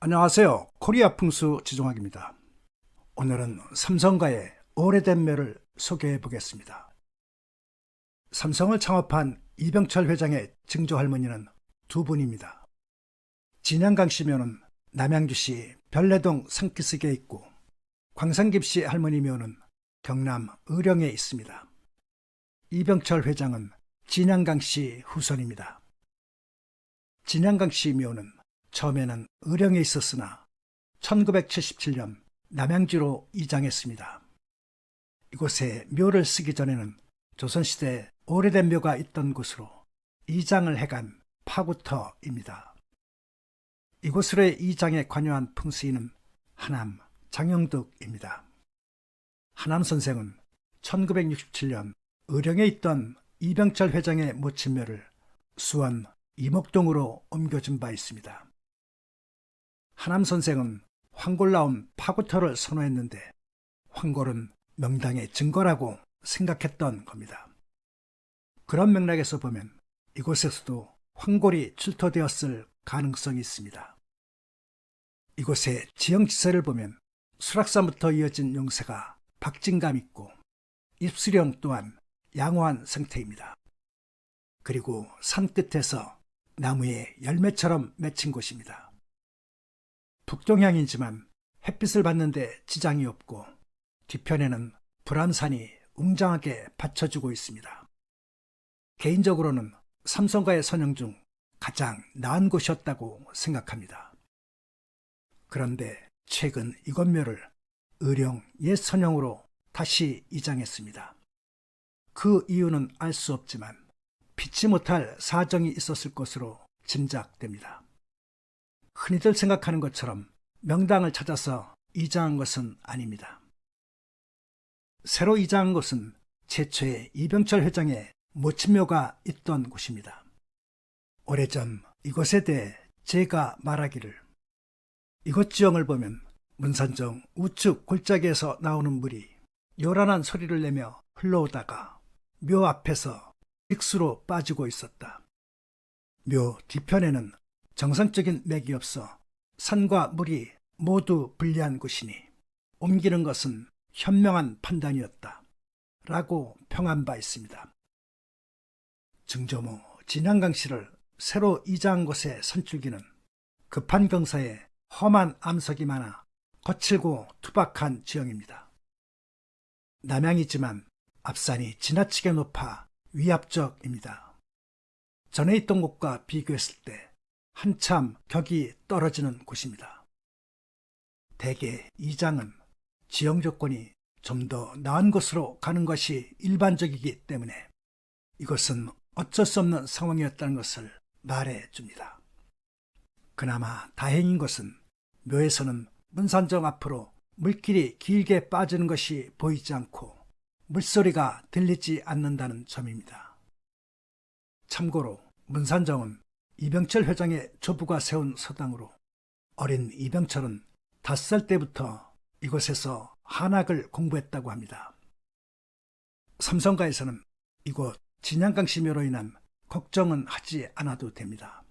안녕하세요. 코리아 풍수 지종학입니다. 오늘은 삼성가의 오래된 묘를 소개해 보겠습니다. 삼성을 창업한 이병철 회장의 증조 할머니는 두 분입니다. 진양강씨 묘는 남양주시 별내동 상키스에 있고, 광산깁씨 할머니 묘는 경남 의령에 있습니다. 이병철 회장은 진양강씨 후손입니다. 진양강씨 묘는 처음에는 의령에 있었으나 1977년 남양주로 이장했습니다. 이곳에 묘를 쓰기 전에는 조선시대 오래된 묘가 있던 곳으로 이장을 해간 파구터입니다. 이곳으로의 이장에 관여한 풍수인은 하남 장영득입니다. 하남 선생은 1967년 의령에 있던 이병철 회장의 모친묘를 수원 이목동으로 옮겨준 바 있습니다. 하남 선생은 황골 나온 파구터를 선호했는데 황골은 명당의 증거라고 생각했던 겁니다. 그런 맥락에서 보면 이곳에서도 황골이 출토되었을 가능성이 있습니다. 이곳의 지형지세를 보면 수락산부터 이어진 용세가 박진감 있고 입수령 또한 양호한 상태입니다. 그리고 산끝에서 나무에 열매처럼 맺힌 곳입니다. 북동향이지만 햇빛을 받는데 지장이 없고 뒤편에는 불암산이 웅장하게 받쳐주고 있습니다. 개인적으로는 삼성가의 선영 중 가장 나은 곳이었다고 생각합니다. 그런데 최근 이곳 묘를 의령 옛 선영으로 다시 이장했습니다. 그 이유는 알 수 없지만 피치 못할 사정이 있었을 것으로 짐작됩니다. 흔히들 생각하는 것처럼 명당을 찾아서 이장한 것은 아닙니다. 새로 이장한 곳은 최초의 이병철 회장의 모친묘가 있던 곳입니다. 오래전 이곳에 대해 제가 말하기를, 이곳 지형을 보면 문산정 우측 골짜기에서 나오는 물이 요란한 소리를 내며 흘러오다가 묘 앞에서 익수로 빠지고 있었다. 묘 뒤편에는 정상적인 맥이 없어 산과 물이 모두 분리한 곳이니 옮기는 것은 현명한 판단이었다 라고 평한 바 있습니다. 증조모 진양강씨를 새로 이장한 곳의 선출기는 급한 경사에 험한 암석이 많아 거칠고 투박한 지형입니다. 남양이지만 앞산이 지나치게 높아 위압적입니다. 전에 있던 곳과 비교했을 때 한참 격이 떨어지는 곳입니다. 대개 이장은 지형 조건이 좀 더 나은 곳으로 가는 것이 일반적이기 때문에 이것은 어쩔 수 없는 상황이었다는 것을 말해줍니다. 그나마 다행인 것은 묘에서는 문산정 앞으로 물길이 길게 빠지는 것이 보이지 않고 물소리가 들리지 않는다는 점입니다. 참고로 문산정은 이병철 회장의 조부가 세운 서당으로 어린 이병철은 5살 때부터 이곳에서 한학을 공부했다고 합니다. 삼성가에서는 이곳 진양강씨 묘로 인한 걱정은 하지 않아도 됩니다.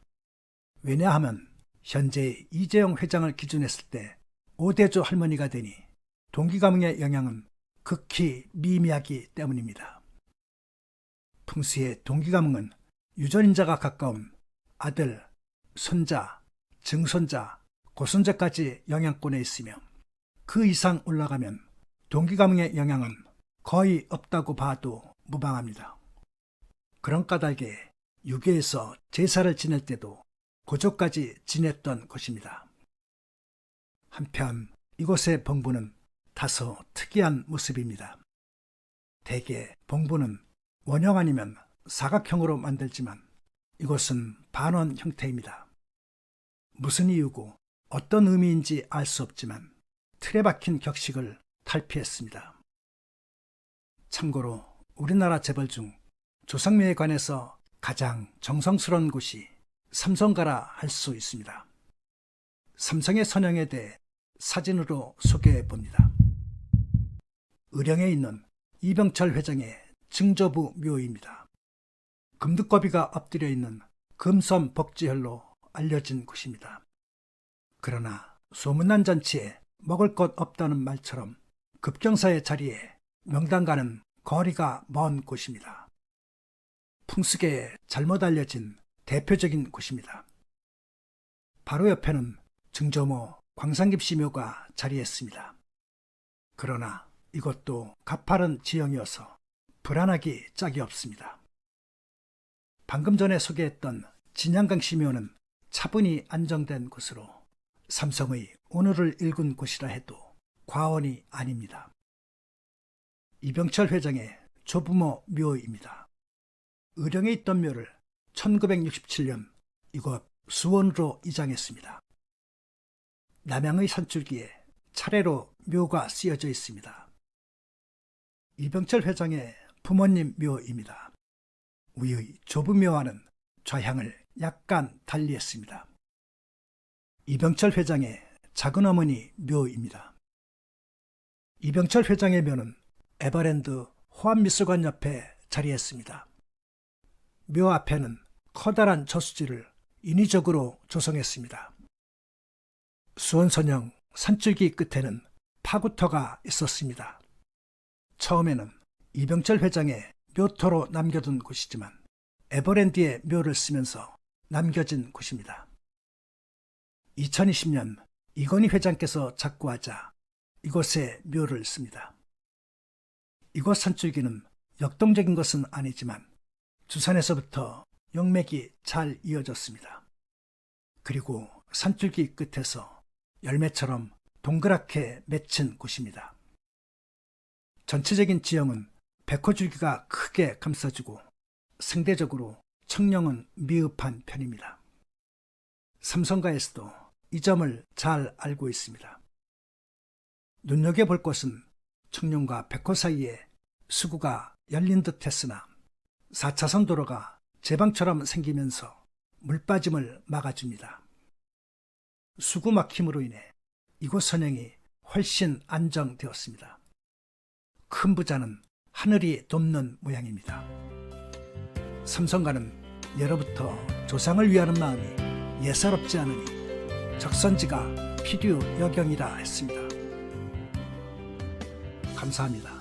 왜냐하면 현재 이재용 회장을 기준했을 때 5대조 할머니가 되니 동기가문의 영향은 극히 미미하기 때문입니다. 풍수의 동기가문은 유전인자가 가까운 아들, 손자, 증손자, 고손자까지 영향권에 있으며 그 이상 올라가면 동기가문의 영향은 거의 없다고 봐도 무방합니다. 그런 까닭에 유교에서 제사를 지낼 때도 고조까지 지냈던 것입니다. 한편 이곳의 봉부는 다소 특이한 모습입니다. 대개 봉부는 원형 아니면 사각형으로 만들지만 이곳은 반원 형태입니다. 무슨 이유고 어떤 의미인지 알 수 없지만 틀에 박힌 격식을 탈피했습니다. 참고로 우리나라 재벌 중 조상묘에 관해서 가장 정성스러운 곳이 삼성가라 할 수 있습니다. 삼성의 선영에 대해 사진으로 소개해 봅니다. 의령에 있는 이병철 회장의 증조부 묘입니다. 금두꺼비가 엎드려 있는 금섬 복지혈로 알려진 곳입니다. 그러나 소문난 잔치에 먹을 것 없다는 말처럼 급경사의 자리에 명당과는 거리가 먼 곳입니다. 풍습계에 잘못 알려진 대표적인 곳입니다. 바로 옆에는 증조모 광산깁씨 묘가 자리했습니다. 그러나 이것도 가파른 지형이어서 불안하기 짝이 없습니다. 방금 전에 소개했던 진양강씨 묘는 차분히 안정된 곳으로 삼성의 오늘을 읽은 곳이라 해도 과언이 아닙니다. 이병철 회장의 조부모 묘입니다. 의령에 있던 묘를 1967년 이곳 수원으로 이장했습니다. 남양의 산줄기에 차례로 묘가 쓰여져 있습니다. 이병철 회장의 부모님 묘입니다. 위의 조부묘와는 좌향을 약간 달리했습니다. 이병철 회장의 작은어머니 묘입니다. 이병철 회장의 묘는 에버랜드 호암미술관 옆에 자리했습니다. 묘 앞에는 커다란 저수지를 인위적으로 조성했습니다. 수원선영 산줄기 끝에는 파구터가 있었습니다. 처음에는 이병철 회장의 묘토로 남겨둔 곳이지만 에버랜드의 묘를 쓰면서 남겨진 곳입니다. 2020년 이건희 회장께서 작고하자 이곳에 묘를 씁니다. 이곳 산줄기는 역동적인 것은 아니지만 주산에서부터 영맥이 잘 이어졌습니다. 그리고 산줄기 끝에서 열매처럼 동그랗게 맺힌 곳입니다. 전체적인 지형은 백호줄기가 크게 감싸주고 상대적으로 청령은 미흡한 편입니다. 삼성가에서도 이 점을 잘 알고 있습니다. 눈여겨볼 것은 청룡과 백호 사이에 수구가 열린 듯 했으나 4차선 도로가 제방처럼 생기면서 물빠짐을 막아줍니다. 수구 막힘으로 인해 이곳 선행이 훨씬 안정되었습니다. 큰 부자는 하늘이 돕는 모양입니다. 삼성가는 예로부터 조상을 위하는 마음이 예사롭지 않으니 적선지가 필요 여경이라 했습니다. 감사합니다.